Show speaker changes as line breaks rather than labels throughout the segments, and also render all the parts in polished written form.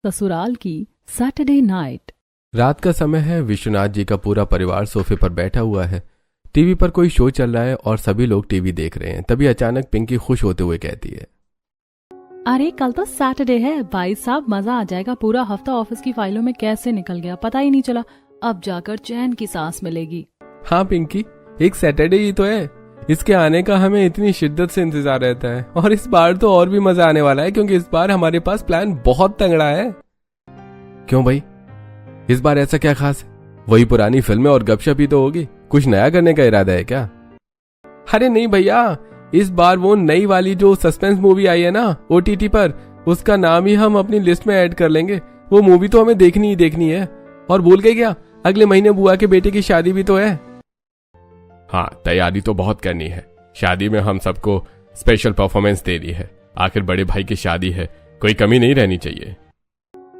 ससुराल की Saturday night.
रात का समय है। विश्वनाथ जी का पूरा परिवार सोफे पर बैठा हुआ है। टीवी पर कोई शो चल रहा है और सभी लोग टीवी देख रहे हैं। तभी अचानक पिंकी खुश होते हुए कहती है,
अरे कल तो सैटरडे है भाई साहब, मजा आ जाएगा। पूरा हफ्ता ऑफिस की फाइलों में कैसे निकल गया पता ही नहीं चला। अब जाकर चैन की सांस मिलेगी।
हाँ पिंकी, एक सैटरडे ही तो है। इसके आने का हमें इतनी शिद्दत से इंतजार रहता है और इस बार तो और भी मजा आने वाला है क्योंकि इस बार हमारे पास प्लान बहुत तगड़ा है। क्यों भाई, इस बार ऐसा क्या खास है? वही पुरानी फिल्में और गपशप ही तो होगी। कुछ नया करने का इरादा है क्या? अरे नहीं भैया, इस बार वो नई वाली जो सस्पेंस मूवी आई है ना OTT पर, उसका नाम ही हम अपनी लिस्ट में ऐड कर लेंगे। वो मूवी तो हमें देखनी ही देखनी है। और भूल गए क्या, अगले महीने बुआ के बेटे की शादी भी तो है। हाँ, तैयारी तो बहुत करनी है। शादी में हम सबको स्पेशल परफॉर्मेंस देनी है। आखिर बड़े भाई की शादी है, कोई कमी नहीं रहनी चाहिए।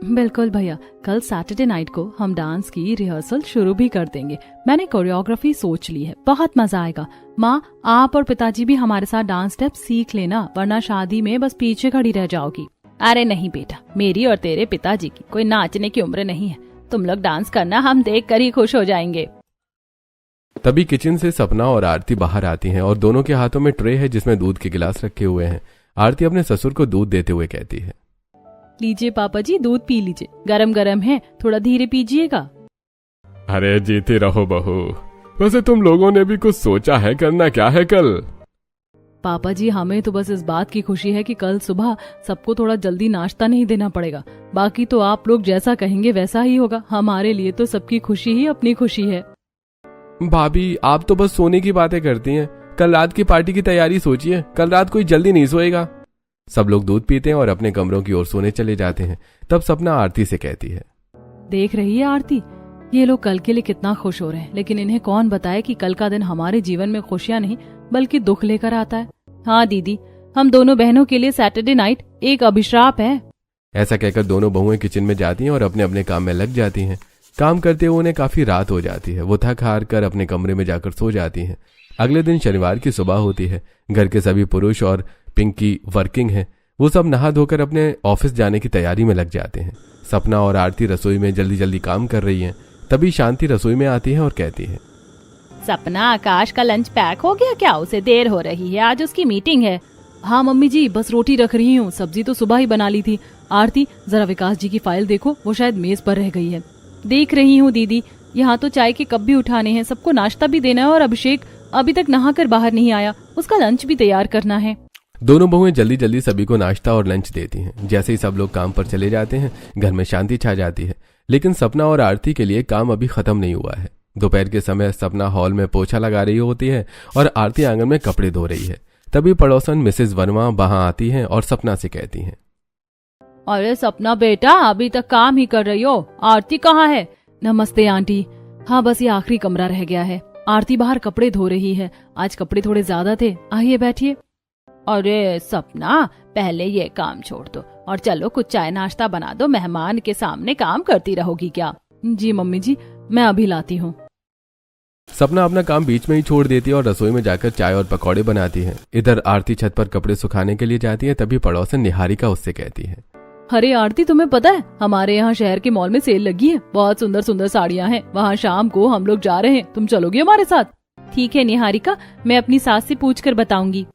बिल्कुल भैया, कल सैटरडे नाइट को हम डांस की रिहर्सल शुरू भी कर देंगे। मैंने कोरियोग्राफी सोच ली है, बहुत मजा आएगा। माँ, आप और पिताजी भी हमारे साथ डांस स्टेप सीख लेना, वरना शादी में बस पीछे खड़ी रह जाओगी। अरे नहीं बेटा, मेरी और तेरे पिताजी की कोई नाचने की उम्र नहीं है। तुम लोग डांस करना, हम देख कर ही खुश हो जाएंगे।
तभी किचन से सपना और आरती बाहर आती हैं और दोनों के हाथों में ट्रे है जिसमें दूध के गिलास रखे हुए हैं। आरती अपने ससुर को दूध देते हुए कहती है,
लीजिए पापा जी, दूध पी लीजिए, गरम गरम है, थोड़ा धीरे पीजिएगा।
अरे जीती रहो बहू। वैसे तुम लोगों ने भी कुछ सोचा है, करना क्या है कल?
पापा जी, हमें तो बस इस बात की खुशी है कि कल सुबह सबको थोड़ा जल्दी नाश्ता नहीं देना पड़ेगा। बाकी तो आप लोग जैसा कहेंगे वैसा ही होगा। हमारे लिए तो सबकी खुशी ही अपनी खुशी है।
भाभी, आप तो बस सोने की बातें करती हैं। कल रात की पार्टी की तैयारी सोचिए। कल रात कोई जल्दी नहीं सोएगा। सब लोग दूध पीते हैं और अपने कमरों की ओर सोने चले जाते हैं। तब सपना आरती से कहती है,
देख रही है आरती, ये लोग कल के लिए कितना खुश हो रहे हैं, लेकिन इन्हें कौन बताए कि कल का दिन हमारे जीवन में खुशियां नहीं बल्कि दुख लेकर आता है। हाँ दीदी, हम दोनों बहनों के लिए सैटरडे नाइट एक अभिशाप है।
ऐसा कहकर दोनों बहुएं किचन में जाती हैं और अपने अपने काम में लग जाती हैं। काम करते हुए उन्हें काफी रात हो जाती है। वो थक हार कर अपने कमरे में जाकर सो जाती हैं। अगले दिन शनिवार की सुबह होती है। घर के सभी पुरुष और पिंकी वर्किंग है। वो सब नहा धोकर अपने ऑफिस जाने की तैयारी में लग जाते हैं। सपना और आरती रसोई में जल्दी जल्दी काम कर रही हैं। तभी शांति रसोई में आती है और कहती है,
सपना, आकाश का लंच पैक हो गया क्या? उसे देर हो रही है, आज उसकी मीटिंग है। हाँ मम्मी जी, बस रोटी रख रही हूँ, सब्जी तो सुबह ही बना ली थी। आरती, जरा विकास जी की फाइल देखो, वो शायद मेज पर रह गई है। देख रही हूँ दीदी, यहाँ तो चाय के कप भी उठाने हैं, सबको नाश्ता भी देना है और अभिषेक अभी तक नहाकर बाहर नहीं आया, उसका लंच भी तैयार करना है।
दोनों बहुएं जल्दी जल्दी सभी को नाश्ता और लंच देती हैं। जैसे ही सब लोग काम पर चले जाते हैं, घर में शांति छा जाती है। लेकिन सपना और आरती के लिए काम अभी खत्म नहीं हुआ है। दोपहर के समय सपना हॉल में पोछा लगा रही होती है और आरती आंगन में कपड़े धो रही है। तभी पड़ोसन मिसेज वर्मा वहां आती हैं और सपना से कहती हैं,
अरे सपना बेटा, अभी तक काम ही कर रही हो, आरती कहाँ है? नमस्ते आंटी। हाँ, बस ये आखिरी कमरा रह गया है। आरती बाहर कपड़े धो रही है, आज कपड़े थोड़े ज्यादा थे। आइए बैठिए। अरे सपना, पहले ये काम छोड़ दो और चलो कुछ चाय नाश्ता बना दो। मेहमान के सामने काम करती रहोगी क्या? जी मम्मी जी, मैं अभी लाती हूँ।
सपना अपना काम बीच में ही छोड़ देती है और रसोई में जाकर चाय और पकौड़े बनाती है। इधर आरती छत पर कपड़े सुखाने के लिए जाती है। तभी पड़ोसन निहारिका उससे कहती है,
अरे आरती, तुम्हें पता है हमारे यहाँ शहर के मॉल में सेल लगी है, बहुत सुंदर सुंदर साड़ियाँ हैं। वहाँ शाम को हम लोग जा रहे हैं, तुम चलोगी हमारे साथ? ठीक है निहारिका, मैं अपनी सास से पूछ कर बताऊंगी।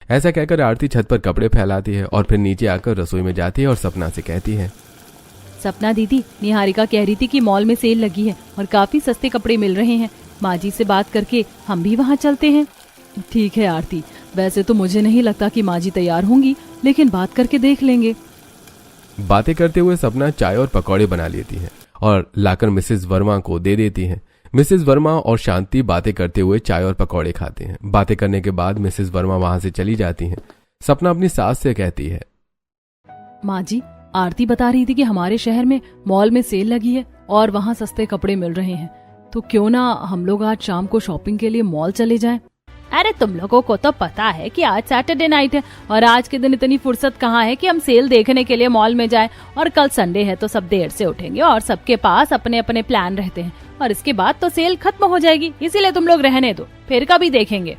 ऐसा कहकर आरती छत पर कपड़े फैलाती है और फिर नीचे आकर रसोई में जाती है और सपना से कहती है,
सपना दीदी, निहारिका कह रही थी कि मॉल में सेल लगी है और काफी सस्ते कपड़े मिल रहे हैं। माँ जी से बात करके हम भी वहाँ चलते हैं। ठीक है आरती, वैसे तो मुझे नहीं लगता कि माँ जी तैयार होंगी, लेकिन बात करके देख लेंगे।
बातें करते हुए सपना चाय और पकौड़े बना लेती है और लाकर मिसेज वर्मा को दे देती है। मिसेज वर्मा और शांति बातें करते हुए चाय और पकौड़े खाते हैं। बातें करने के बाद मिसेज वर्मा वहां से चली जाती हैं। सपना अपनी सास से कहती है,
माँ जी, आरती बता रही थी कि हमारे शहर में मॉल में सेल लगी है और वहाँ सस्ते कपड़े मिल रहे हैं, तो क्यों ना हम लोग आज शाम को शॉपिंग के लिए मॉल चले जाएं? अरे तुम लोगों को तो पता है कि आज सैटरडे नाइट है और आज के दिन इतनी फुर्सत कहाँ है कि हम सेल देखने के लिए मॉल में जाएं। और कल संडे है तो सब देर से उठेंगे और सबके पास अपने अपने प्लान रहते हैं और इसके बाद तो सेल खत्म हो जाएगी, इसीलिए तुम लोग रहने दो, फिर कभी देखेंगे।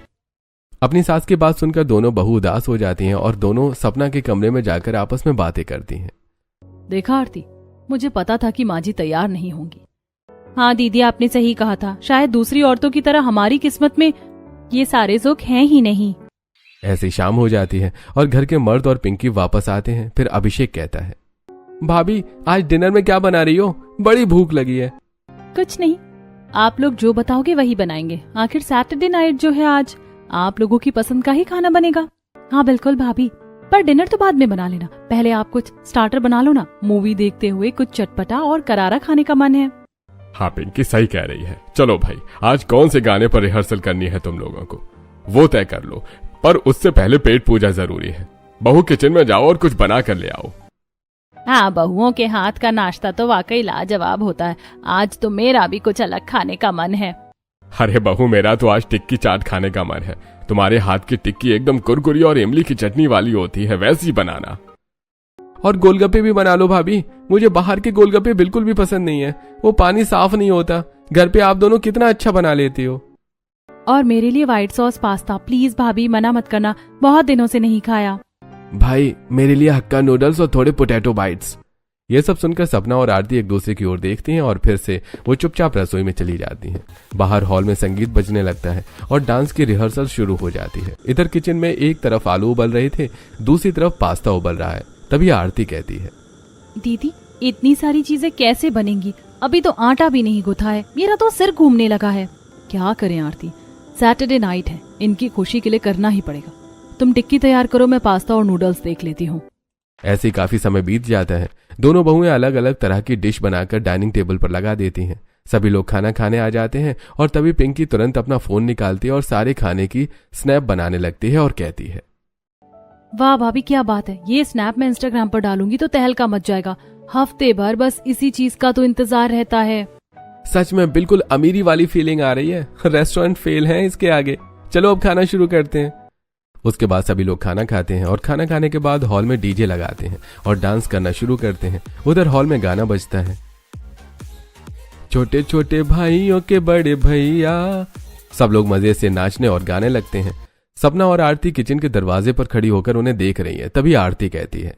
अपनी सास की बात सुनकर दोनों बहू उदास हो जाती हैं और दोनों सपना के कमरे में जाकर आपस में बातें करती हैं।
देखा आरती, मुझे पता था कि माँ जी तैयार नहीं होंगी। हाँ दीदी, आपने सही कहा था। शायद दूसरी औरतों की तरह हमारी किस्मत में ये सारे सुख हैं ही नहीं।
ऐसी शाम हो जाती है और घर के मर्द और पिंकी वापस आते हैं। फिर अभिषेक कहता है, भाभी आज डिनर में क्या बना रही हो? बड़ी भूख लगी है।
कुछ नहीं, आप लोग जो बताओगे वही बनाएंगे। आखिर सैटरडे नाइट जो है आज, आप लोगों की पसंद का ही खाना बनेगा। हाँ बिल्कुल भाभी, पर डिनर तो बाद में बना लेना। पहले आप कुछ स्टार्टर बना लो ना। मूवी देखते हुए कुछ चटपटा और करारा खाने का मन है।
हाँ पिंकी सही कह रही है। चलो भाई, आज कौन से गाने पर रिहर्सल करनी है तुम लोगों को, वो तय कर लो। पर उससे पहले पेट पूजा जरूरी है। बहू किचन में जाओ और कुछ बना कर ले आओ।
हाँ, बहुओं के हाथ का नाश्ता तो वाकई लाजवाब होता है। आज तो मेरा भी कुछ अलग खाने का मन है।
अरे बहू, मेरा तो आज टिक्की चाट खाने का मन है। तुम्हारे हाथ की टिक्की एकदम कुरकुरी और इमली की चटनी वाली होती है, वैसी बनाना।
और गोलगप्पे भी बना लो भाभी। मुझे बाहर के गोलगप्पे बिल्कुल भी पसंद नहीं है, वो पानी साफ नहीं होता। घर पे आप दोनों कितना अच्छा बना लेती हो।
और मेरे लिए व्हाइट सॉस पास्ता प्लीज भाभी, मना मत करना, बहुत दिनों से नहीं खाया।
भाई मेरे लिए हक्का नूडल्स और थोड़े पोटैटो बाइट्स। ये सब सुनकर सपना और आरती एक दूसरे की ओर देखती हैं और फिर से वो चुपचाप रसोई में चली जाती हैं। बाहर हॉल में संगीत बजने लगता है और डांस की रिहर्सल शुरू हो जाती है। इधर किचन में एक तरफ आलू उबल रहे थे, दूसरी तरफ पास्ता उबल रहा है। तभी आरती कहती है,
दीदी इतनी सारी चीजें कैसे बनेंगी? अभी तो आटा भी नहीं गुथा है, मेरा तो सिर घूमने लगा है। क्या करें आरती, सैटरडे नाइट है, इनकी खुशी के लिए करना ही पड़ेगा। तुम टिक्की तैयार करो, मैं पास्ता और नूडल्स देख लेती हूँ।
ऐसे काफी समय बीत जाता है। दोनों बहुएं अलग अलग तरह की डिश बनाकर डाइनिंग टेबल पर लगा देती हैं। सभी लोग खाना खाने आ जाते हैं और तभी पिंकी तुरंत अपना फोन निकालती है और सारे खाने की स्नैप बनाने लगती है और कहती है,
वाह भाभी क्या बात है, ये स्नैप मैं इंस्टाग्राम पर डालूंगी तो तहलका मच जाएगा। हफ्ते भर बस इसी चीज का तो इंतजार रहता है।
सच में बिल्कुल अमीरी वाली फीलिंग आ रही है। रेस्टोरेंट फेल है इसके आगे। चलो अब खाना शुरू करते हैं। उसके बाद सभी लोग खाना खाते हैं और खाना खाने के बाद हॉल में डीजे लगाते हैं और डांस करना शुरू करते हैं। उधर हॉल में गाना बजता है, छोटे छोटे भाइयों के बड़े भैया। सब लोग मजे से नाचने और गाने लगते हैं। सपना और आरती किचन के दरवाजे पर खड़ी होकर उन्हें देख रही है। तभी आरती कहती है,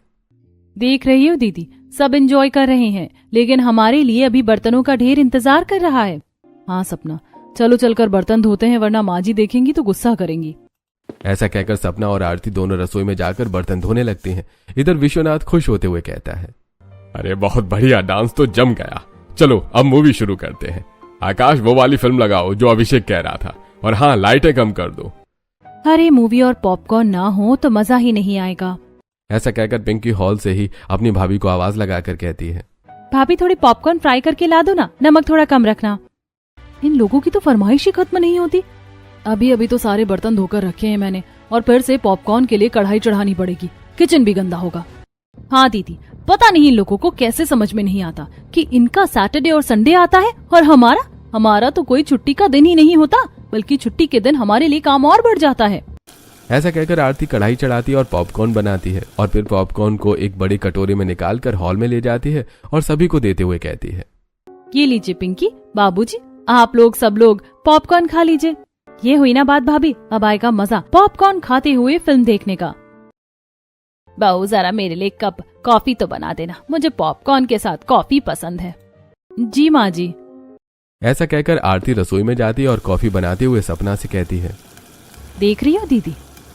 देख रही हो दीदी, सब एंजॉय कर रहे हैं, लेकिन हमारे लिए अभी बर्तनों का ढेर इंतजार कर रहा है। हाँ सपना, चलो चलकर बर्तन धोते हैं, वरना माँ जी देखेंगी तो गुस्सा करेंगी।
ऐसा कहकर सपना और आरती दोनों रसोई में जाकर बर्तन धोने लगती हैं। इधर विश्वनाथ खुश होते हुए कहता है,
अरे बहुत बढ़िया, डांस तो जम गया। चलो अब मूवी शुरू करते हैं। आकाश वो वाली फिल्म लगाओ जो अभिषेक कह रहा था, और हाँ लाइटें कम कर दो।
अरे मूवी और पॉपकॉर्न ना हो तो मजा ही नहीं आएगा।
ऐसा कहकर पिंकी हॉल से ही अपनी भाभी को आवाज लगाकर कहती है,
भाभी थोड़ी पॉपकॉर्न फ्राई करके ला दो ना, नमक थोड़ा कम रखना। इन लोगों की तो फरमाइश ही खत्म नहीं होती। अभी अभी तो सारे बर्तन धोकर रखे हैं मैंने, और फिर से पॉपकॉर्न के लिए कढ़ाई चढ़ानी पड़ेगी। किचन भी गंदा होगा। हाँ दीदी, पता नहीं इन लोगों को कैसे समझ में नहीं आता कि इनका सैटरडे और संडे आता है और हमारा तो कोई छुट्टी का दिन ही नहीं होता, बल्कि छुट्टी के दिन हमारे लिए काम और बढ़ जाता है।
ऐसा कहकर आरती कढ़ाई चढ़ाती है और पॉपकॉर्न बनाती है और फिर पॉपकॉर्न को एक बड़ी कटोरे में निकालकर हॉल में ले जाती है और सभी को देते हुए कहती है,
ये लीजिए पिंकी, बाबूजी, आप लोग सब लोग पॉपकॉर्न खा लीजिए। ये हुई ना बात भाभी, अब आएगा मजा पॉपकॉर्न खाते हुए फिल्म देखने का। बहू जरा मेरे लिए कप कॉफी तो बना देना, मुझे पॉपकॉर्न के साथ कॉफी पसंद है। जी माँ जी।
ऐसा कहकर आरती रसोई में जाती है और कॉफी बनाते हुए सपना से कहती है,
देख रही हो दीदी,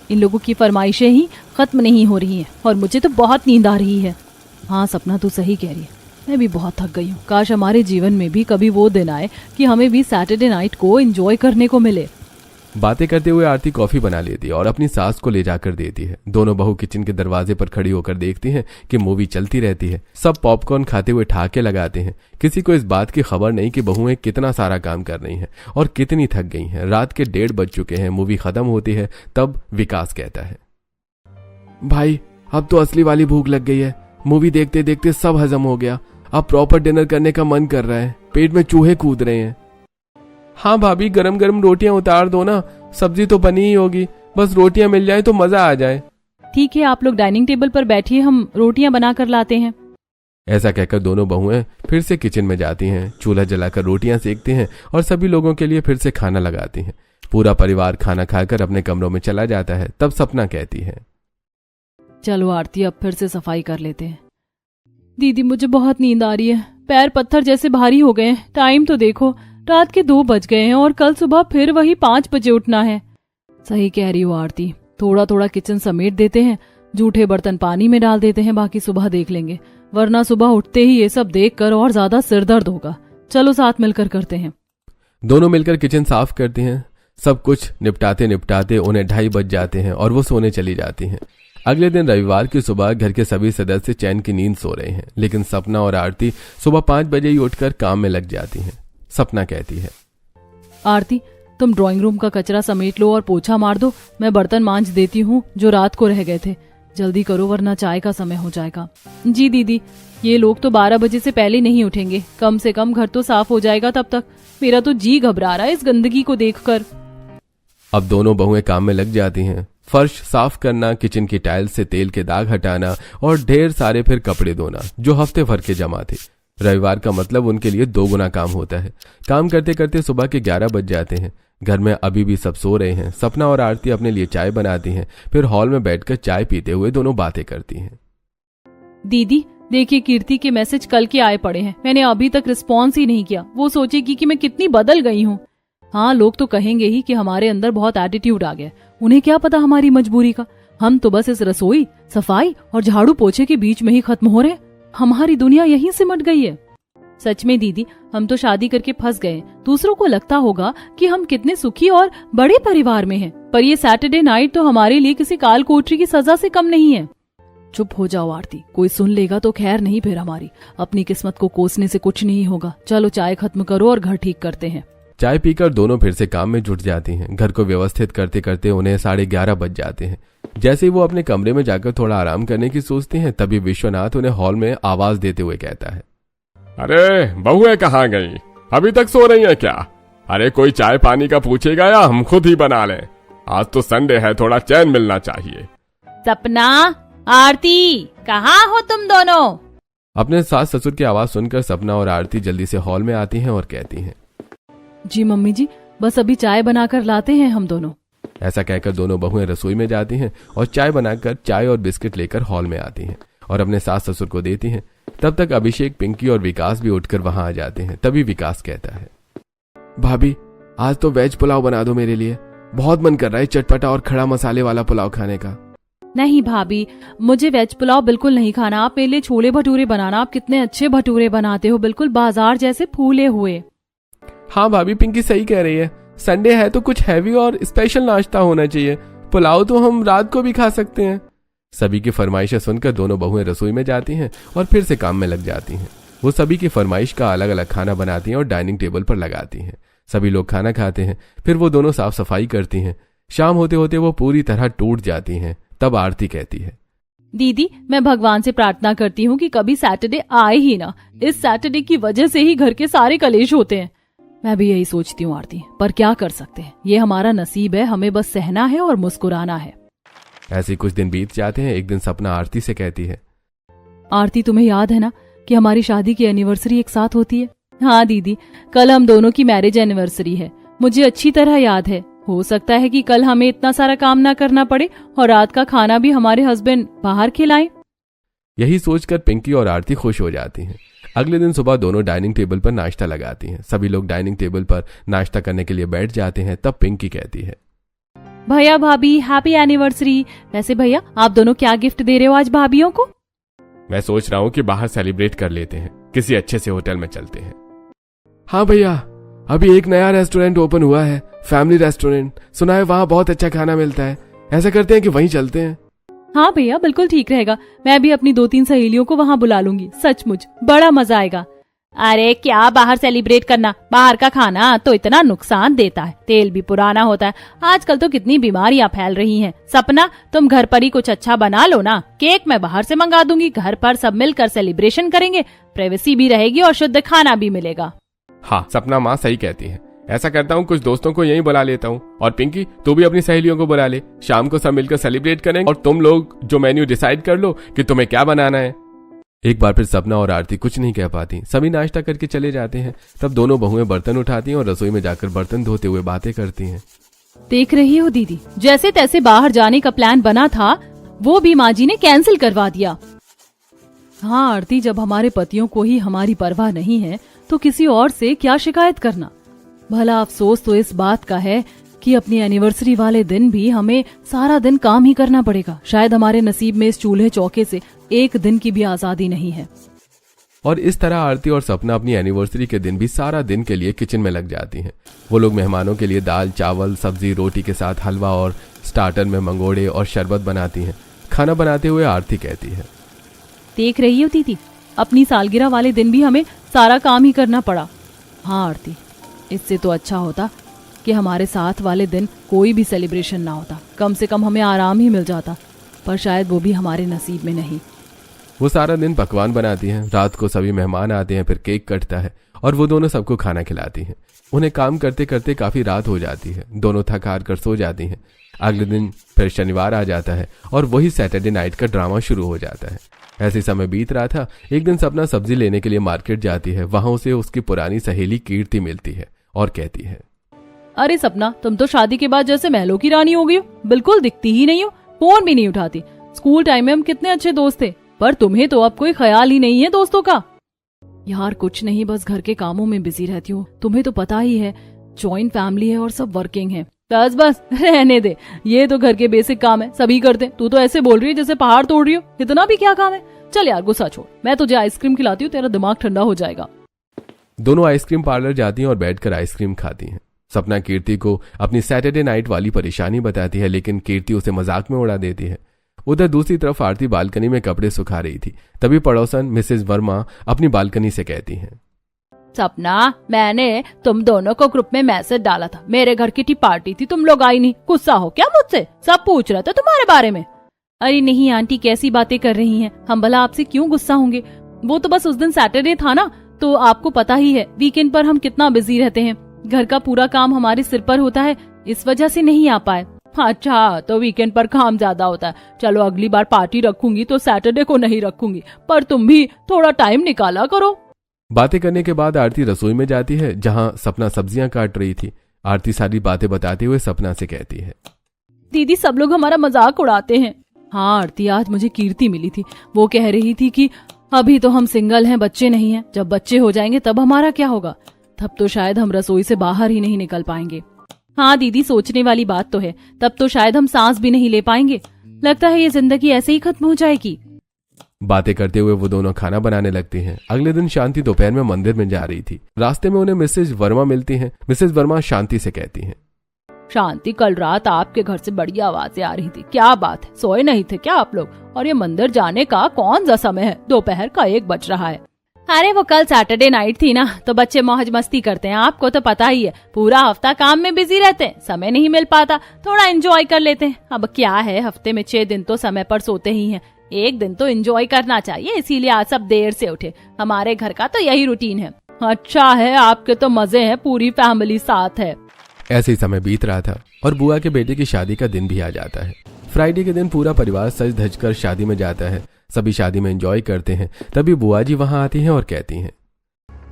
इन लोगों की फरमाइशें ही खत्म नहीं हो रही हैं और मुझे तो बहुत नींद आ रही है। हाँ सपना तू सही कह रही है, मैं भी बहुत थक गई हूँ। काश हमारे जीवन में भी कभी वो दिन आए कि हमें भी सैटरडे नाइट को एंजॉय करने को मिले।
बातें करते हुए आरती कॉफी बना लेती है और अपनी सास को ले जाकर देती है। दोनों बहू किचन के दरवाजे पर खड़ी होकर देखती हैं कि मूवी चलती रहती है। सब पॉपकॉर्न खाते हुए ठहाके लगाते हैं। किसी को इस बात की खबर नहीं कि बहुएं कितना सारा काम कर रही हैं और कितनी थक गई हैं। रात के 1:30 बज चुके हैं। मूवी खत्म होती है। तब विकास कहता है, भाई अब तो असली वाली भूख लग गई है। मूवी देखते देखते सब हजम हो गया, अब प्रॉपर डिनर करने का मन कर रहा है। पेट में चूहे कूद रहे हैं। हाँ भाभी, गरम गरम रोटियां उतार दो ना, सब्जी तो बनी ही होगी, बस रोटियां मिल जाए तो मजा आ जाए।
ठीक है, आप लोग डाइनिंग टेबल पर बैठिए, हम रोटियां बना कर लाते हैं।
ऐसा कहकर दोनों बहुएं फिर से किचन में जाती हैं। चूल्हा जलाकर रोटियां सेकती हैं और सभी लोगों के लिए फिर से खाना लगाती हैं। पूरा परिवार खाना खाकर अपने कमरों में चला जाता है। तब सपना कहती है,
चलो आरती, अब फिर से सफाई कर लेते हैं। दीदी मुझे बहुत नींद आ रही है, पैर पत्थर जैसे भारी हो गए हैं। टाइम तो देखो, रात के 2 बज गए हैं और कल सुबह फिर वही 5 बजे उठना है। सही कह रही हो आरती, थोड़ा थोड़ा किचन समेट देते हैं, जूठे बर्तन पानी में डाल देते हैं, बाकी सुबह देख लेंगे, वरना सुबह उठते ही ये सब देखकर और ज्यादा सिर दर्द होगा। चलो साथ मिलकर करते हैं।
दोनों मिलकर किचन साफ करती हैं। सब कुछ निपटाते निपटाते उन्हें 2:30 बज जाते हैं और वो सोने चली जाती हैं। अगले दिन रविवार की सुबह घर के सभी सदस्य चैन की नींद सो रहे हैं, लेकिन सपना और आरती सुबह 5 बजे ही उठकर काम में लग जाती हैं। सपना कहती है,
आरती तुम ड्राइंग रूम का कचरा समेट लो और पोछा मार दो, मैं बर्तन मांज देती हूँ जो रात को रह गए थे। जल्दी करो वरना चाय का समय हो जाएगा। जी दीदी, ये लोग तो 12 बजे से पहले नहीं उठेंगे, कम से कम घर तो साफ हो जाएगा तब तक। मेरा तो जी घबरा रहा है इस गंदगी को देखकर।
अब दोनों बहुएं काम में लग जाती हैं। फर्श साफ करना, किचन की टाइल्स से तेल के दाग हटाना और ढेर सारे फिर कपड़े धोना जो हफ्ते भर के जमा थे। रविवार का मतलब उनके लिए 2 गुना काम होता है। काम करते करते सुबह के 11 बज जाते हैं। घर में अभी भी सब सो रहे हैं। सपना और आरती अपने लिए चाय बनाती हैं, फिर हॉल में बैठकर चाय पीते हुए दोनों बातें करती हैं।
दीदी देखिए, कीर्ति के मैसेज कल के आए पड़े हैं, मैंने अभी तक रिस्पॉन्स ही नहीं किया। वो सोचेगी कि मैं कितनी बदल गई हूँ। हाँ, लोग तो कहेंगे ही कि हमारे अंदर बहुत एटीट्यूड आ गया। उन्हें क्या पता हमारी मजबूरी का। हम तो बस इस रसोई, सफाई और झाड़ू पोछे के बीच में ही खत्म हो रहे। हमारी दुनिया यहीं सिमट गई है। सच में दीदी, हम तो शादी करके फंस गए। दूसरों को लगता होगा कि हम कितने सुखी और बड़े परिवार में हैं, पर ये सैटरडे नाइट तो हमारे लिए किसी काल कोठरी की सजा से कम नहीं है। चुप हो जाओ आरती, कोई सुन लेगा तो खैर नहीं। फिर हमारी अपनी किस्मत को कोसने से कुछ नहीं होगा। चलो चाय खत्म करो और घर ठीक करते हैं।
चाय पीकर दोनों फिर से काम में जुट जाती हैं। घर को व्यवस्थित करते करते उन्हें 11:30 बज जाते हैं। जैसे ही वो अपने कमरे में जाकर थोड़ा आराम करने की सोचती हैं, तभी विश्वनाथ उन्हें हॉल में आवाज देते हुए कहता है,
अरे बहुएं कहाँ गई? अभी तक सो रही हैं क्या? अरे कोई चाय पानी का पूछेगा या हम खुद ही बना लें? आज तो संडे है, थोड़ा चैन मिलना चाहिए।
सपना, आरती, कहाँ हो तुम दोनों?
अपने सास ससुर की आवाज सुनकर सपना और आरती जल्दी से हॉल में आती हैं और कहती हैं,
जी मम्मी जी, बस अभी चाय बनाकर लाते हैं हम दोनों।
ऐसा कहकर दोनों बहुएं रसोई में जाती हैं और चाय बनाकर चाय और बिस्किट लेकर हॉल में आती हैं और अपने सास ससुर को देती हैं। तब तक अभिषेक, पिंकी और विकास भी उठकर वहां आ जाते हैं। तभी विकास कहता है, भाभी आज तो वेज पुलाव बना दो मेरे लिए, बहुत मन कर रहा है चटपटा और खड़ा मसाले वाला पुलाव खाने का।
नहीं भाभी, मुझे वेज पुलाव बिल्कुल नहीं खाना। आप मेरे लिए छोले भटूरे बनाना। आप कितने अच्छे भटूरे बनाते हो, बिल्कुल बाजार जैसे फूले हुए।
हाँ भाभी, पिंकी सही कह रही है। संडे है तो कुछ हैवी और स्पेशल नाश्ता होना चाहिए। पुलाव तो हम रात को भी खा सकते हैं। सभी की फरमाइशें सुनकर दोनों बहुएं रसोई में जाती हैं और फिर से काम में लग जाती हैं। वो सभी की फरमाइश का अलग अलग खाना बनाती हैं और डाइनिंग टेबल पर लगाती हैं। सभी लोग खाना खाते हैं, फिर वो दोनों साफ सफाई करती हैं। शाम होते होते वो पूरी तरह टूट जाती हैं। तब आरती कहती है,
दीदी मैं भगवान से प्रार्थना करती हूँ कि कभी सैटरडे आए ही ना। इस सैटरडे की वजह से ही घर के सारे कलेश होते हैं। मैं भी यही सोचती हूँ आरती, पर क्या कर सकते हैं, ये हमारा नसीब है। हमें बस सहना है और मुस्कुराना है।
ऐसे कुछ दिन बीत जाते हैं। एक दिन सपना आरती से कहती है,
आरती तुम्हें याद है ना कि हमारी शादी की एनिवर्सरी एक साथ होती है? हाँ दीदी, कल हम दोनों की मैरिज एनिवर्सरी है। मुझे अच्छी तरह याद है। हो सकता है कि कल हमें इतना सारा काम ना करना पड़े और रात का खाना भी हमारे हस्बैंड बाहर खिलाएं।
यही सोचकर पिंकी और आरती खुश हो जाती हैं। अगले दिन सुबह दोनों डाइनिंग टेबल पर नाश्ता लगाती हैं। सभी लोग डाइनिंग टेबल पर नाश्ता करने के लिए बैठ जाते हैं। तब पिंकी कहती है,
भैया भाभी हैप्पी एनिवर्सरी। वैसे भैया आप दोनों क्या गिफ्ट दे रहे हो आज भाभियों को?
मैं सोच रहा हूँ कि बाहर सेलिब्रेट कर लेते हैं, किसी अच्छे से होटल में चलते हैं।
हाँ भैया, अभी एक नया रेस्टोरेंट ओपन हुआ है, फैमिली रेस्टोरेंट। सुना है वहाँ बहुत अच्छा खाना मिलता है। ऐसा करते हैं कि वहीं चलते हैं।
हाँ भैया बिल्कुल ठीक रहेगा। मैं भी अपनी 2-3 सहेलियों को वहाँ बुला लूंगी। सचमुच बड़ा मजा आएगा। अरे क्या बाहर सेलिब्रेट करना, बाहर का खाना तो इतना नुकसान देता है, तेल भी पुराना होता है। आजकल तो कितनी बीमारियां फैल रही हैं। सपना तुम घर पर ही कुछ अच्छा बना लो ना। केक मैं बाहर से मंगा दूंगी, घर पर सब मिलकर सेलिब्रेशन करेंगे, प्राइवेसी भी रहेगी और शुद्ध खाना भी मिलेगा।
हाँ, सपना माँ सही कहती है। ऐसा करता हूँ, कुछ दोस्तों को यहीं बुला लेता हूँ। और पिंकी तू भी अपनी सहेलियों को बुला ले, शाम को सब मिलकर सेलिब्रेट करेंगे और तुम लोग जो मेन्यू डिसाइड कर लो कि तुम्हें क्या बनाना है।
एक बार फिर सपना और आरती कुछ नहीं कह पाती। सभी नाश्ता करके चले जाते हैं। तब दोनों बहुएं बर्तन उठाती हैं और रसोई में जाकर बर्तन धोते हुए बातें करती हैं।
देख रही हो दीदी, जैसे तैसे बाहर जाने का प्लान बना था वो भी माँ जी ने कैंसिल करवा दिया। हाँ आरती, जब हमारे पतियों को ही हमारी परवाह नहीं है तो किसी और से क्या शिकायत करना। भला अफसोस तो इस बात का है कि अपनी एनिवर्सरी वाले दिन भी हमें सारा दिन काम ही करना पड़ेगा। शायद हमारे नसीब में इस चूल्हे चौके से एक दिन की भी आजादी नहीं है।
और इस तरह आरती और सपना अपनी एनिवर्सरी के दिन भी सारा दिन के लिए किचन में लग जाती हैं। वो लोग मेहमानों के लिए दाल, चावल, सब्जी, रोटी के साथ हलवा और स्टार्टर में मंगोड़े और शरबत बनाती हैं। खाना बनाते हुए आरती कहती है,
देख रही हो दीदी, अपनी सालगिरह वाले दिन भी हमें सारा काम ही करना पड़ा। हाँ आरती, इससे तो अच्छा होता कि हमारे साथ वाले दिन कोई भी सेलिब्रेशन ना होता, कम से कम हमें आराम ही मिल जाता, पर शायद वो भी हमारे नसीब में नहीं।
वो सारा दिन पकवान बनाती हैं। रात को सभी मेहमान आते हैं, फिर केक कटता है और वो दोनों सबको खाना खिलाती हैं। उन्हें काम करते करते काफी रात हो जाती है। दोनों थक हार कर सो जाती हैं। अगले दिन फिर शनिवार आ जाता है और वही सैटरडे नाइट का ड्रामा शुरू हो जाता है। ऐसे समय बीत रहा था। एक दिन सपना सब्जी लेने के लिए मार्केट जाती है। वहां उसे उसकी पुरानी सहेली कीर्ति मिलती है और कहती है,
अरे सपना, तुम तो शादी के बाद जैसे महलों की रानी हो गई हो, बिल्कुल दिखती ही नहीं हो, फोन भी नहीं उठाती। स्कूल टाइम में हम कितने अच्छे दोस्त थे, पर तुम्हें तो अब कोई ख्याल ही नहीं है दोस्तों का। यार कुछ नहीं, बस घर के कामों में बिजी रहती हूँ। तुम्हें तो पता ही है, जॉइंट फैमिली है और सब वर्किंग है। बस बस रहने दे, ये तो घर के बेसिक काम है, सभी करते। तू तो ऐसे बोल रही है जैसे पहाड़ तोड़ रही हो। इतना भी क्या काम है? चल यार गुस्सा छोड़, मैं तुझे आइसक्रीम खिलाती हूँ, तेरा दिमाग ठंडा हो जाएगा।
दोनों आइसक्रीम पार्लर जाती हैं और बैठकर आइसक्रीम खाती हैं। सपना कीर्ति को अपनी सैटरडे नाइट वाली परेशानी बताती है, लेकिन कीर्ति उसे मजाक में उड़ा देती है। उधर दूसरी तरफ आरती बालकनी में कपड़े सुखा रही थी। तभी पड़ोसन मिसेज वर्मा अपनी बालकनी से कहती हैं,
सपना, मैंने तुम दोनों को ग्रुप में मैसेज डाला था, मेरे घर की पार्टी थी, तुम लोग आई नहीं। गुस्सा हो क्या मुझसे? सब पूछ रहे थे तुम्हारे बारे में। अरे नहीं आंटी, कैसी बातें कर रही हैं, हम भला आपसे क्यों गुस्सा होंगे। वो तो बस उस दिन सैटरडे था ना, तो आपको पता ही है वीकेंड पर हम कितना बिजी रहते हैं। घर का पूरा काम हमारे सिर पर होता है, इस वजह से नहीं आ पाए। अच्छा, तो वीकेंड पर काम ज्यादा होता है। चलो अगली बार पार्टी रखूंगी तो सैटरडे को नहीं रखूंगी, पर तुम भी थोड़ा टाइम निकाला करो।
बातें करने के बाद आरती रसोई में जाती है, जहां सपना सब्जियां काट रही थी। आरती सारी बातें बताते हुए सपना से कहती है,
दीदी सब लोग हमारा मजाक उड़ाते हैं। हाँ आरती, आज मुझे कीर्ति मिली थी, वो कह रही थी कि अभी तो हम सिंगल हैं, बच्चे नहीं हैं, जब बच्चे हो जाएंगे तब हमारा क्या होगा, तब तो शायद हम रसोई से बाहर ही नहीं निकल पाएंगे। हाँ दीदी, सोचने वाली बात तो है, तब तो शायद हम सांस भी नहीं ले पाएंगे। लगता है ये जिंदगी ऐसे ही खत्म हो जाएगी।
बातें करते हुए वो दोनों खाना बनाने लगती हैं। अगले दिन शांति दोपहर में मंदिर में जा रही थी। रास्ते में उन्हें मिसेज वर्मा मिलती हैं। मिसेज वर्मा शांति से कहती हैं,
शांति, कल रात आपके घर से बड़ी आवाजें आ रही थी, क्या बात है, सोए नहीं थे क्या आप लोग? और ये मंदिर जाने का कौन सा समय है? दोपहर का 1 बज रहा है। अरे वो कल सैटरडे नाइट थी ना, तो बच्चे मौज मस्ती करते हैं, आपको तो पता ही है, पूरा हफ्ता काम में बिजी रहते हैं, समय नहीं मिल पाता, थोड़ा एंजॉय कर लेते हैं। अब क्या है, हफ्ते में 6 दिन तो समय पर सोते ही हैं, एक दिन तो एंजॉय करना चाहिए, इसीलिए आज सब देर से उठे। हमारे घर का तो यही रूटीन है। अच्छा है, आपके तो मजे हैं, पूरी फैमिली साथ है।
ऐसे ही समय बीत रहा था और बुआ के बेटे की शादी का दिन भी आ जाता है। फ्राइडे के दिन पूरा परिवार सज धज कर शादी में जाता है। सभी शादी में एंजॉय करते हैं। तभी बुआ जी वहां आती हैं और कहती हैं,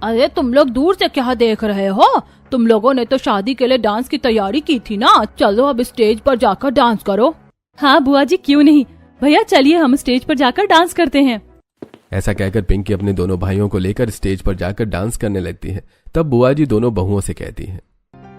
अरे तुम लोग दूर से क्या देख रहे हो? तुम लोगों ने तो शादी के लिए डांस की तैयारी की थी ना, चलो अब स्टेज पर जाकर डांस करो। हाँ बुआ जी, क्यों नहीं भैया, चलिए हम स्टेज पर जाकर डांस करते हैं।
ऐसा कहकर पिंकी अपने दोनों भाइयों को लेकर स्टेज पर जाकर डांस करने लगती है। तब बुआ जी दोनों बहुओं से कहती हैं,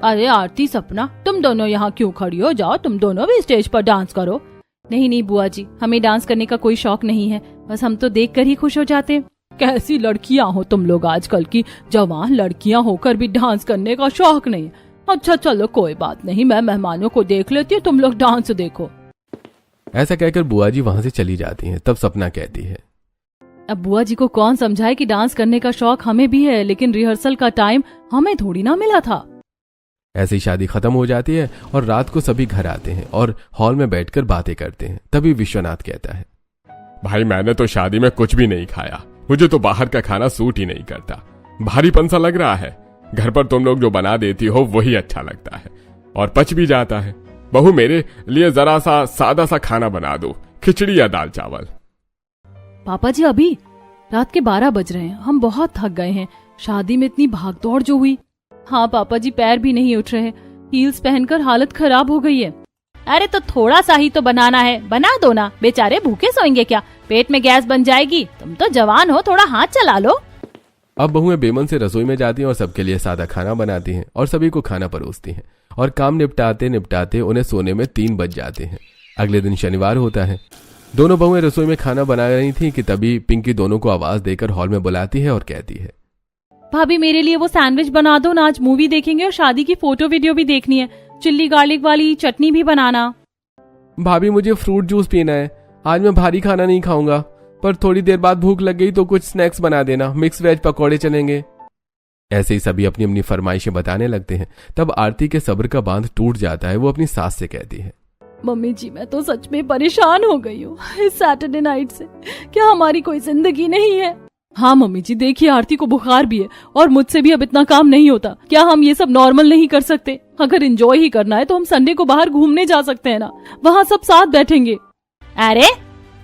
अरे आरती, सपना, तुम दोनों यहाँ क्यों खड़ी हो? जाओ तुम दोनों भी स्टेज पर डांस करो। नहीं नहीं बुआ जी, हमें डांस करने का कोई शौक नहीं है, बस हम तो देखकर ही खुश हो जाते हैं। कैसी लड़कियां हो तुम लोग, आजकल की जवान लड़कियां होकर भी डांस करने का शौक नहीं। अच्छा चलो कोई बात नहीं, मैं मेहमानों को देख लेती हूँ, तुम लोग डांस देखो।
ऐसा कहकर बुआ जी वहां से चली जाती हैं। तब सपना कहती है,
अब बुआ जी को कौन समझाए कि डांस करने का शौक हमें भी है, लेकिन रिहर्सल का टाइम हमें थोड़ी ना मिला था।
ऐसी शादी खत्म हो जाती है और रात को सभी घर आते हैं और हॉल में बैठकर बातें करते हैं। तभी विश्वनाथ कहता है,
भाई मैंने तो शादी में कुछ भी नहीं खाया, मुझे तो बाहर का खाना सूट ही नहीं करता, भारीपन सा लग रहा है। घर पर तुम लोग जो बना देती हो वही अच्छा लगता है और पच भी जाता है। बहू मेरे लिए जरा सा सादा सा खाना बना दो, खिचड़ी या दाल चावल।
पापा जी, अभी रात के 12 बज रहे हैं, हम बहुत थक गए हैं, शादी में इतनी भागदौड़ जो हुई। हाँ पापा जी, पैर भी नहीं उठ रहे, हील्स पहनकर हालत खराब हो गई है। अरे तो थोड़ा सा ही तो बनाना है, बना दो ना, बेचारे भूखे सोएंगे क्या, पेट में गैस बन जाएगी। तुम तो जवान हो, थोड़ा हाथ चला लो।
अब बहुएं बेमन से रसोई में जाती हैं और सबके लिए सादा खाना बनाती हैं और सभी को खाना परोसती हैं और काम निपटाते निपटाते उन्हें सोने में 3 बज जाते हैं। अगले दिन शनिवार होता है। दोनों बहुएं रसोई में खाना बना रही थी कि तभी पिंकी दोनों को आवाज देकर हॉल में बुलाती है और कहती है,
भाभी मेरे लिए वो सैंडविच बना दो ना, आज मूवी देखेंगे और शादी की फोटो वीडियो भी देखनी है, चिल्ली गार्लिक वाली चटनी भी बनाना।
भाभी मुझे फ्रूट जूस पीना है, आज मैं भारी खाना नहीं खाऊंगा, पर थोड़ी देर बाद भूख लग गई तो कुछ स्नैक्स बना देना, मिक्स वेज पकौड़े चलेंगे। ऐसे ही सभी अपनी अपनी फरमाइशें बताने लगते हैं। तब आरती के सब्र का बांध टूट जाता है। वो अपनी सास से कहती है,
मम्मी जी मैं तो सच में परेशान हो गई हूँ इस सैटरडे नाइट से, क्या हमारी कोई जिंदगी नहीं है? हाँ मम्मी जी, देखिए आरती को बुखार भी है और मुझसे भी अब इतना काम नहीं होता, क्या हम ये सब नॉर्मल नहीं कर सकते? अगर एंजॉय ही करना है तो हम संडे को बाहर घूमने जा सकते हैं ना, वहाँ सब साथ बैठेंगे। अरे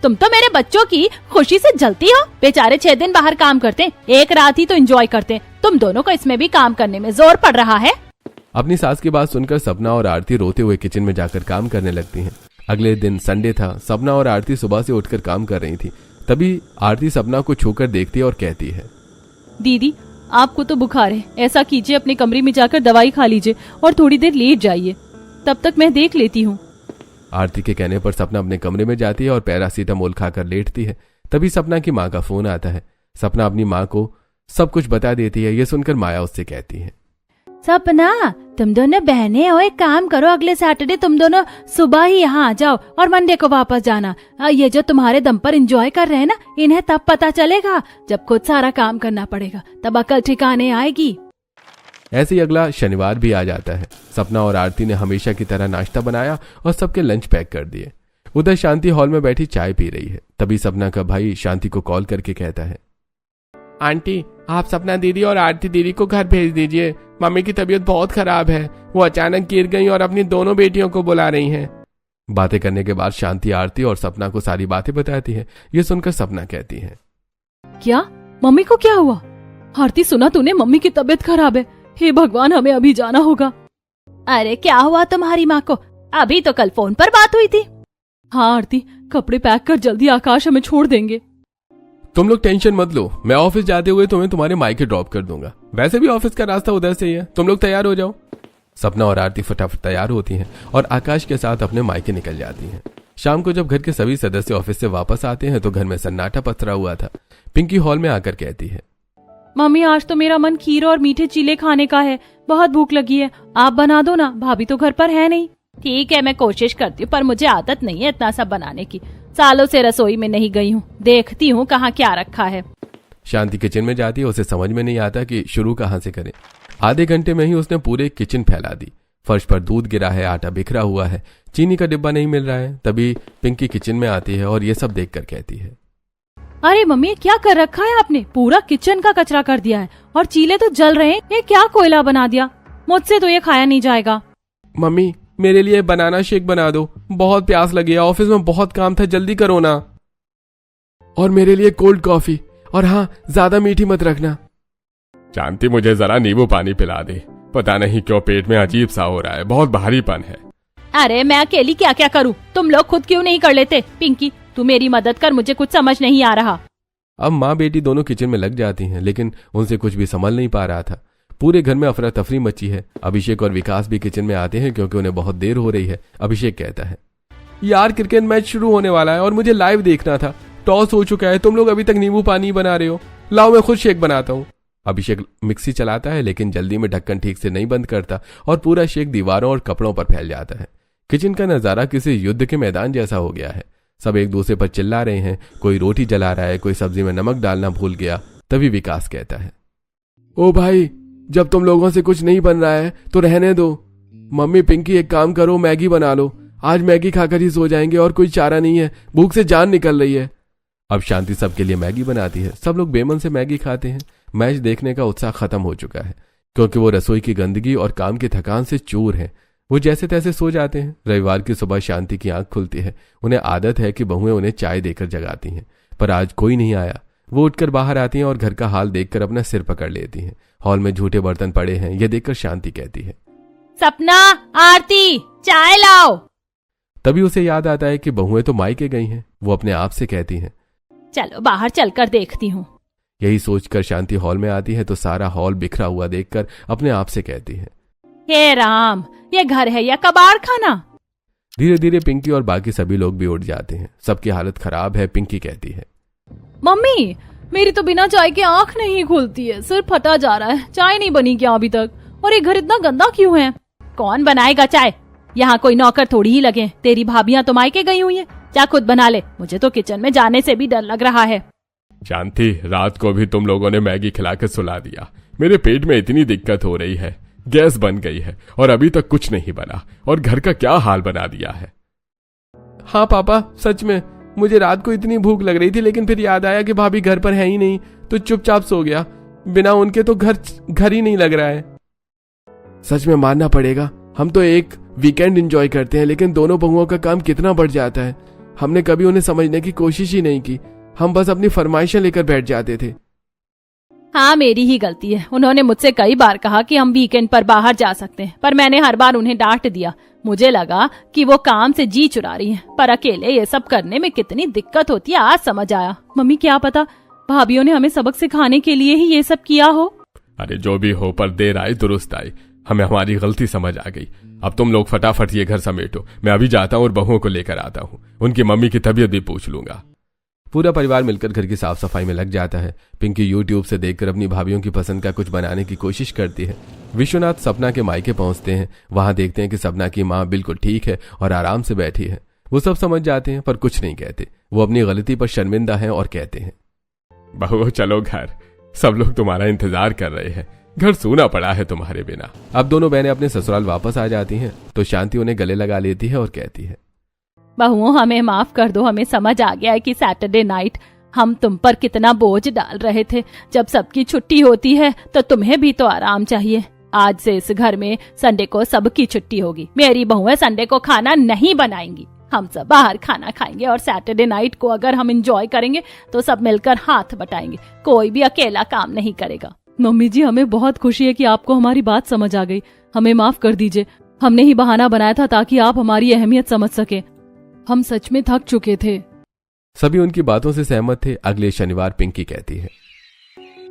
तुम तो मेरे बच्चों की खुशी से जलती हो, बेचारे 6 दिन बाहर काम करते, एक रात ही तो एंजॉय करते, तुम दोनों को इसमें भी काम करने में जोर पड़ रहा है।
अपनी सास की बात सुनकर सपना और आरती रोते हुए किचन में जाकर काम करने लगती हैं। अगले दिन संडे था। सपना और आरती सुबह से उठकर काम कर रही थी। तभी आरती सपना को छूकर देखती है और कहती है,
दीदी आपको तो बुखार है, ऐसा कीजिए अपने कमरे में जाकर दवाई खा लीजिए और थोड़ी देर लेट जाइए, तब तक मैं देख लेती हूँ।
आरती के कहने पर सपना अपने कमरे में जाती है और पैरासीटामोल खाकर लेटती है। तभी सपना की माँ का फोन आता है। सपना अपनी माँ को सब कुछ बता देती है। ये सुनकर माया उससे कहती है,
सपना तुम दोनों बहनें हो, एक काम करो, अगले सैटरडे तुम दोनों सुबह ही यहाँ आ जाओ और मंडे को वापस जाना। ये जो तुम्हारे दम पर एंजॉय कर रहे हैं ना, इन्हें तब पता चलेगा जब खुद सारा काम करना पड़ेगा, तब अकल ठिकाने आएगी।
ऐसे ही अगला शनिवार भी आ जाता है। सपना और आरती ने हमेशा की तरह नाश्ता बनाया और सबके लंच पैक कर दिए। उधर शांति हॉल में बैठी चाय पी रही है। तभी सपना का भाई शांति को कॉल करके कहता है, आंटी आप सपना दीदी और आरती दीदी को घर भेज दीजिए, मम्मी की तबीयत बहुत खराब है, वो अचानक गिर गई और अपनी दोनों बेटियों को बुला रही हैं। बातें करने के बाद शांति आरती और सपना को सारी बातें बताती है। ये सुनकर सपना कहती है,
क्या मम्मी को क्या हुआ? आरती सुना तूने, मम्मी की तबीयत खराब है, हे भगवान हमें अभी जाना होगा। अरे क्या हुआ तुम्हारी माँ को? अभी तो कल फोन पर बात हुई थी। हाँ आरती, कपड़े पैक कर जल्दी, आकाश हमें छोड़ देंगे।
तुम लोग टेंशन मत लो, मैं ऑफिस जाते हुए तुम्हें तुम्हारे मायके ड्रॉप कर दूंगा, वैसे भी ऑफिस का रास्ता उधर से ही है, तुम लोग तैयार हो जाओ। सपना और आरती फटाफट तैयार होती हैं और आकाश के साथ अपने मायके निकल जाती हैं। शाम को जब घर के सभी सदस्य ऑफिस से वापस आते हैं तो घर में सन्नाटा पसरा हुआ था। पिंकी हॉल में आकर कहती है,
मम्मी आज तो मेरा मन खीर और मीठे चीले खाने का है, बहुत भूख लगी है, आप बना दो ना, भाभी तो घर पर है नहीं। ठीक है मैं कोशिश करती हूँ, पर मुझे आदत नहीं है इतना सब बनाने की, सालों से रसोई में नहीं गई हूँ, देखती हूँ कहाँ क्या रखा है।
शांति किचन में जाती है। उसे समझ में नहीं आता कि शुरू कहाँ से करे। आधे घंटे में ही उसने पूरे किचन फैला दी। फर्श पर दूध गिरा है, आटा बिखरा हुआ है, चीनी का डिब्बा नहीं मिल रहा है। तभी पिंकी किचन में आती है और ये सब देखकर कहती है,
अरे मम्मी क्या कर रखा है आपने, पूरा किचन का कचरा कर दिया है और चीले तो जल रहे हैं, ये क्या कोयला बना दिया, मुझसे तो ये खाया नहीं जाएगा।
मम्मी मेरे लिए बनाना शेक बना दो, बहुत प्यास लगी है, ऑफिस में बहुत काम था, जल्दी करो ना। और मेरे लिए कोल्ड कॉफी, और हाँ ज्यादा मीठी मत रखना।
शांति मुझे जरा नींबू पानी पिला दे, पता नहीं क्यों पेट में अजीब सा हो रहा है, बहुत भारीपन है।
अरे मैं अकेली क्या क्या करूँ, तुम लोग खुद क्यों नहीं कर लेते? पिंकी तू मेरी मदद कर, मुझे कुछ समझ नहीं आ रहा।
अब माँ बेटी दोनों किचन में लग जाती हैं, लेकिन उनसे कुछ भी संभल नहीं पा रहा था। पूरे घर में अफरा तफरी मची है। अभिषेक और विकास भी किचन में आते हैं क्योंकि उन्हें बहुत देर हो रही है। अभिषेक कहता है, यार क्रिकेट मैच शुरू होने वाला है और मुझे लाइव देखना था, टॉस हो चुका है, तुम लोग अभी तक नींबू पानी बना रहे हो, लाओ मैं खुद शेक बनाता हूँ। अभिषेक मिक्सी चलाता है लेकिन जल्दी में ढक्कन ठीक से नहीं बंद करता और पूरा शेक दीवारों और कपड़ों पर फैल जाता है। किचन का नजारा किसी युद्ध के मैदान जैसा हो गया है। सब एक दूसरे पर चिल्ला रहे हैं, कोई रोटी जला रहा है, कोई सब्जी में नमक डालना भूल गया। तभी विकास कहता है, ओ भाई जब तुम लोगों से कुछ नहीं बन रहा है तो रहने दो। मम्मी पिंकी एक काम करो, मैगी बना लो, आज मैगी खाकर ही सो जाएंगे और कोई चारा नहीं है, भूख से जान निकल रही है। अब शांति सबके लिए मैगी बनाती है। सब लोग बेमन से मैगी खाते हैं। मैच देखने का उत्साह खत्म हो चुका है क्योंकि वो रसोई की गंदगी और काम की थकान से चूर है। वो जैसे तैसे सो जाते हैं। रविवार की सुबह शांति की आंख खुलती है। उन्हें आदत है कि बहुएं उन्हें चाय देकर जगाती हैं, पर आज कोई नहीं आया। वो उठकर बाहर आती हैं और घर का हाल देखकर अपना सिर पकड़ लेती हैं। हॉल में झूठे बर्तन पड़े हैं। यह देखकर शांति कहती है,
सपना आरती चाय लाओ।
तभी उसे याद आता है कि बहुएं तो मायके गई हैं। वो अपने आप से कहती हैं,
चलो बाहर चलकर देखती हूँ।
यही सोचकर शांति हॉल में आती है तो सारा हॉल बिखरा हुआ देखकर अपने आप से कहती है,
हे राम, ये घर है या कबाड़ खाना।
धीरे धीरे पिंकी और बाकी सभी लोग भी उठ जाते हैं। सबकी हालत खराब है। पिंकी कहती है,
मम्मी, मेरी तो बिना चाय के आंख नहीं खुलती है, सिर फटा जा रहा है, चाय नहीं बनी क्या अभी तक? और ये घर इतना गंदा क्यों है? कौन बनाएगा चाय? यहाँ कोई नौकर थोड़ी ही लगे। तेरी भाभियां तो मायके गई हुई है, जा खुद बना ले। मुझे तो किचन में जाने से भी डर लग रहा है।
शांति, रात को भी तुम लोगों ने मैगी खिलाकर सुला दिया। मेरे पेट में इतनी दिक्कत हो रही है, गैस बन गई है और अभी तक कुछ नहीं बना, और घर का क्या हाल बना दिया है।
हाँ पापा, सच में मुझे रात को इतनी भूख लग रही थी, लेकिन फिर याद आया कि भाभी घर पर है ही नहीं, तो चुपचाप सो गया। बिना उनके तो घर ही नहीं लग रहा है। सच में मानना पड़ेगा, हम तो एक वीकेंड एंजॉय करते हैं, लेकिन दोनों बहुओं का काम कितना बढ़ जाता है। हमने कभी उन्हें समझने की कोशिश ही नहीं की। हम बस अपनी फरमाइशें लेकर बैठ जाते थे।
हाँ, मेरी ही गलती है। उन्होंने मुझसे कई बार कहा कि हम वीकेंड पर बाहर जा सकते हैं, पर मैंने हर बार उन्हें डांट दिया। मुझे लगा कि वो काम से जी चुरा रही हैं, पर अकेले ये सब करने में कितनी दिक्कत होती है आज समझ आया। मम्मी, क्या पता भाभियों ने हमें सबक सिखाने के लिए ही ये सब किया हो।
अरे जो भी हो, पर देर आई दुरुस्त आई। हमें हमारी गलती समझ आ गई। अब तुम लोग फटाफट ये घर समेटो। मैं अभी जाता हूँ और बहुओं को लेकर आता हूँ। उनकी मम्मी की तबीयत भी पूछ लूंगा।
पूरा परिवार मिलकर घर की साफ सफाई में लग जाता है। पिंकी यूट्यूब से देखकर अपनी भाभियों की पसंद का कुछ बनाने की कोशिश करती है। विश्वनाथ सपना के मायके पहुंचते हैं। वहां देखते हैं कि सपना की माँ बिल्कुल ठीक है और आराम से बैठी है। वो सब समझ जाते हैं पर कुछ नहीं कहते। वो अपनी गलती पर शर्मिंदा है और कहते हैं,
बहुओं चलो घर, सब लोग तुम्हारा इंतजार कर रहे हैं। घर सूना पड़ा है तुम्हारे बिना।
अब दोनों बहनें अपने ससुराल वापस आ जाती हैं तो शांति उन्हें गले लगा लेती है और कहती है,
बहुओं, हमें माफ कर दो। हमें समझ आ गया है कि सैटरडे नाइट हम तुम पर कितना बोझ डाल रहे थे। जब सबकी छुट्टी होती है तो तुम्हें भी तो आराम चाहिए। आज से इस घर में संडे को सबकी छुट्टी होगी। मेरी बहुएं संडे को खाना नहीं बनाएंगी। हम सब बाहर खाना खाएंगे और सैटरडे नाइट को अगर हम एंजॉय करेंगे तो सब मिलकर हाथ बटाएंगे। कोई भी अकेला काम नहीं करेगा। मम्मी जी, हमें बहुत खुशी है कि आपको हमारी बात समझ आ गई। हमें माफ कर दीजिए। हमने ही बहाना बनाया था ताकि आप हमारी अहमियत समझ सके। हम सच में थक चुके थे।
सभी उनकी बातों से सहमत थे। अगले शनिवार पिंकी कहती है,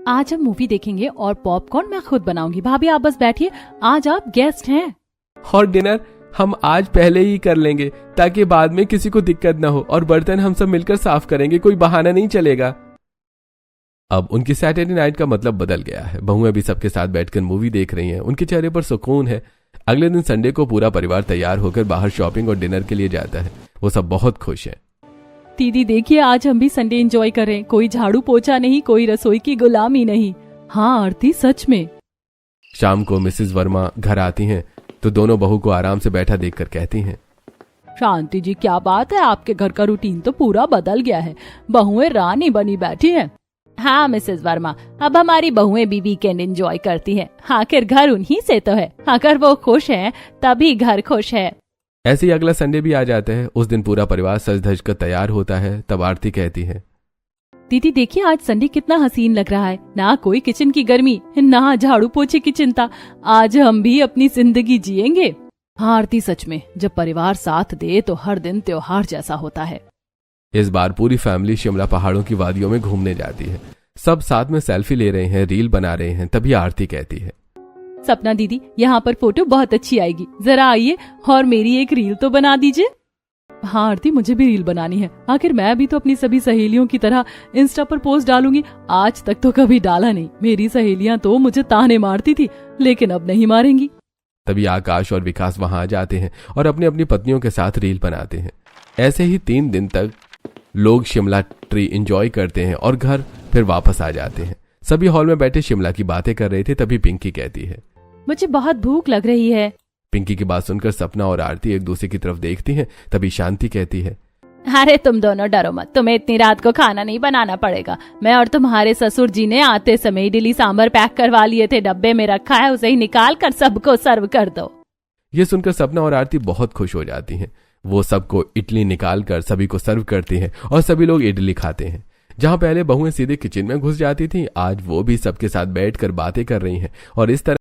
आज हम मूवी देखेंगे और पॉपकॉर्न मैं खुद बनाऊंगी। भाभी आप बस बैठिए, आज आप गेस्ट हैं।
और डिनर हम आज पहले ही कर लेंगे ताकि बाद में किसी को दिक्कत न हो, और बर्तन हम सब मिलकर साफ करेंगे। कोई बहाना नहीं चलेगा। अब उनकी सैटरडे नाइट का मतलब बदल गया है। बहुएं भी सबके साथ बैठकर मूवी देख रही हैं। उनके चेहरे पर सुकून है। अगले दिन संडे को पूरा परिवार तैयार होकर बाहर शॉपिंग और डिनर के लिए जाता है। वो सब बहुत खुश हैं।
दीदी देखिए, आज हम भी संडे एंजॉय कर रहे हैं। कोई झाड़ू पोछा नहीं, कोई रसोई की गुलामी नहीं। हाँ आरती, सच में।
शाम को मिसेस वर्मा घर आती हैं तो दोनों बहू को आराम से बैठा देखकर कहती हैं,
शांति जी, क्या बात है, आपके घर का रूटीन तो पूरा बदल गया है। बहुएं रानी बनी बैठी हैं। हाँ मिसेस वर्मा, अब हमारी बहुएं भी वीकेंड एंजॉय करती हैं। आखिर घर उन्हीं से तो है। अगर वो खुश हैं तभी घर खुश है।
ऐसे ही अगला संडे भी आ जाता है। उस दिन पूरा परिवार सज धज कर तैयार होता है। तब आरती कहती है,
दीदी देखिए, आज संडे कितना हसीन लग रहा है। ना कोई किचन की गर्मी, ना झाड़ू पोछे की चिंता। आज हम भी अपनी जिंदगी जिएंगे। हाँ आरती, सच में जब परिवार साथ दे तो हर दिन त्योहार जैसा होता है।
इस बार पूरी फैमिली शिमला पहाड़ों की वादियों में घूमने जाती है। सब साथ में सेल्फी ले रहे हैं, रील बना रहे हैं। तभी आरती कहती है,
सपना दीदी, यहाँ पर फोटो बहुत अच्छी आएगी, जरा आइए और मेरी एक रील तो बना दीजिए। हाँ आरती, मुझे भी रील बनानी है। आखिर मैं भी तो अपनी सभी सहेलियों की तरह इंस्टा पर पोस्ट डालूंगी। आज तक तो कभी डाला नहीं। मेरी सहेलियां तो मुझे ताने मारती थी, लेकिन अब नहीं मारेंगी।
तभी आकाश और विकास वहां आ जाते हैं और अपनी अपनी पत्नियों के साथ रील बनाते हैं। ऐसे ही 3 दिन तक लोग शिमला ट्री एंजॉय करते हैं और घर फिर वापस आ जाते हैं। सभी हॉल में बैठे शिमला की बातें कर रहे थे। तभी पिंकी कहती है,
मुझे बहुत भूख लग रही है।
पिंकी की बात सुनकर सपना और आरती एक दूसरे की तरफ देखती हैं। तभी शांति कहती है,
अरे तुम दोनों डरो मत, तुम्हें इतनी रात को खाना नहीं बनाना पड़ेगा। मैं और तुम्हारे ससुर जी ने आते समय इडली सांभर पैक करवा लिए थे, डब्बे में रखा है, उसे ही निकाल कर सबको सर्व कर दो।
ये सुनकर सपना और आरती बहुत खुश हो जाती हैं। वो सबको इडली निकाल कर सभी को सर्व करती हैं और सभी लोग इडली खाते हैं। जहां पहले बहुएं सीधे किचन में घुस जाती थीं, आज वो भी सबके साथ बैठकर बातें कर रही हैं और इस तरह